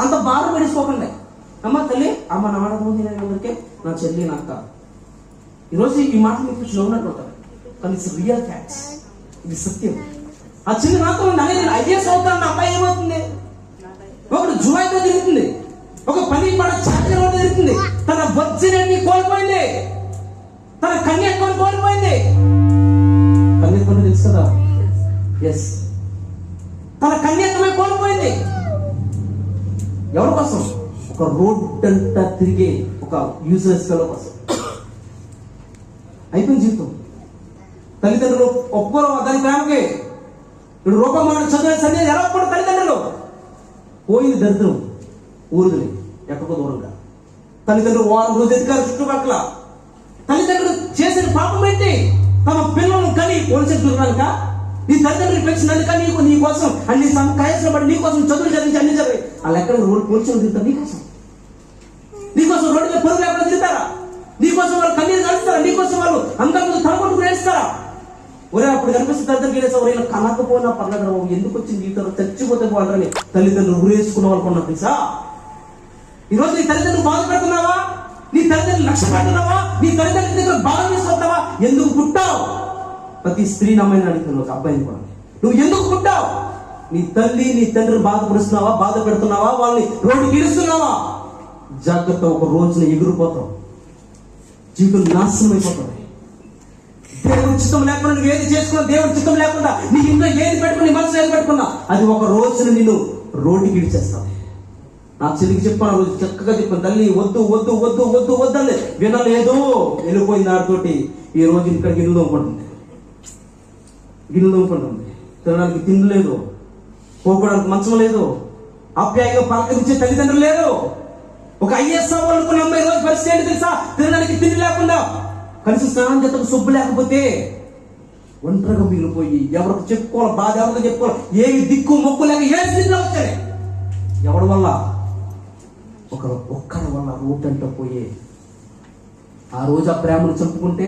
అంత భారం పడిపోకండి. అమ్మ తల్లి, అమ్మ నా ఊరికే నా చెల్లి నా అక్క. ఈరోజు ఈ మాట మీకు స్లో ఉన్నట్టు ఉంటారు, కానీ ఇట్స్ రియల్ ఫ్యాక్ట్స్, ఇది సత్యం. ఆ చెల్లి నాతో ఐఏఎస్ అవుతాను, అమ్మాయి ఏమవుతుంది? ఒకడు జువాయితో తిరుగుతుంది, ఒక పని పడ చాకరీ తిరుగుతుంది, తన బొజ్జిని కోల్పోయింది, తన కన్యాత్మని కోల్పోయింది. కన్యాత్మని తెలుసు కదా? ఎస్, తన కన్యాత్మే కోల్పోయింది. ఎవరి కోసం? ఒక రోడ్ అంతా తిరిగే ఒక యూజ్లెస్ ఫెలో కోసం. అయిపోయింది జీవితం. తల్లిదండ్రులు ఒప్పుకోరు దాని ప్రేమకి. ఇప్పుడు రూపమాన చదివే సన్యాసి ఎలా ఒప్పుకోరు తల్లిదండ్రులు? పోయింది దరిద్రం, ఊరుదులే ఎక్కడికో దూరంగా. తల్లిదండ్రులు వారం రోజు ఎదిగారు చుట్టుపక్కల. తల్లిదండ్రులు చేసిన పాపం ఏంటి? తమ పిల్లలను కని పోలీసులు చూడడానిక? నీ తల్లిదండ్రులు పెంచినందుక నీ కోసం అన్ని కయసులు పడి నీ కోసం చదువులు చదివించి అన్ని చదివి వాళ్ళు ఎక్కడ పోలీసులు తింటారు నీకోసం? నీకోసం రోడ్డు మీద పొరుగు ఎక్కడ తింటారా? నీకోసం వాళ్ళు కన్నీరు కలుస్తారా? నీకోసం వాళ్ళు అందరి ముందు తలకొట్టుకుని వేస్తారా? ఒరే అప్పుడు కనిపిస్తే తల్లిదండ్రులు వేసా ఒరే కనకపోయినా పర్లేదు, ఎందుకు వచ్చింది జీవితంలో చచ్చిపోతే పోవాలని తల్లిదండ్రులు ఊరేసుకున్న వాళ్ళు కొన్నా తెలుసా? ఈరోజు నీ తల్లిదండ్రులు బాధ పెడుతున్నావా? నీ తల్లిదండ్రులు లక్ష్య పెడుతున్నావా? నీ తల్లిదండ్రుల దగ్గర బాధ తీసుకొస్తావా? ఎందుకు పుట్టావు? ప్రతి స్త్రీని అమ్మాయిని అడుగుతున్నావు, ఒక అబ్బాయిని కూడా, నువ్వు ఎందుకు పుట్టావు? నీ తల్లి నీ తండ్రిని బాధపడుతున్నావా? బాధ పెడుతున్నావా? వాళ్ళని రోడ్డుకి ఇరుస్తున్నావా? జాగ్రత్త, ఒక రోజున ఎగిరిపోతావు, జీవితం నాశనం అయిపోతావు. దేవుడి చిత్తం లేకుండా నువ్వు ఏది చేసుకున్నా, దేవుడి చిత్తం లేకుండా నీ ఇంట్లో ఏది పెట్టుకుని, నీ మనసులో ఏది పెట్టుకున్నా, అది ఒక రోజున నిన్ను రోడ్డుకి ఇడిచేస్తావు. నా చెల్లికి చెప్పాను, రోజు చక్కగా చెప్పాను, తల్లి వద్దు వద్దు వద్దు వద్దు వద్దండి, వినలేదు, వెళ్ళిపోయింది ఆడితోటి. ఈ రోజు ఇక్కడ గిన్నెలు తోముకుంటుంది, తినడానికి తిండి లేదు, పోకోవడానికి మంచం లేదు, ఆప్యాయంగా పలకరించే తల్లిదండ్రులు లేదు. ఒక ఐఏఎస్ అవ్వాలనుకున్న అమ్మాయి రోజు పరిస్థితి ఏంటి తెలుసా? తినడానికి తిండి లేకుండా, కనీసం స్నానం చేతకు సొబ్బు లేకపోతే ఒంటరిగా మిగిలిపోయి ఎవరికి చెప్పుకోవాలి, బాధ ఎవరితో చెప్పుకోవాలి, ఏమి దిక్కు మొక్కు లేక ఏ స్థితిలో వచ్చాయి. ఎవరి వల్ల? ఒక్కరి వల్ల రోడ్డు అంట పోయే. ఆ రోజు ఆ ప్రేమను చంపుకుంటే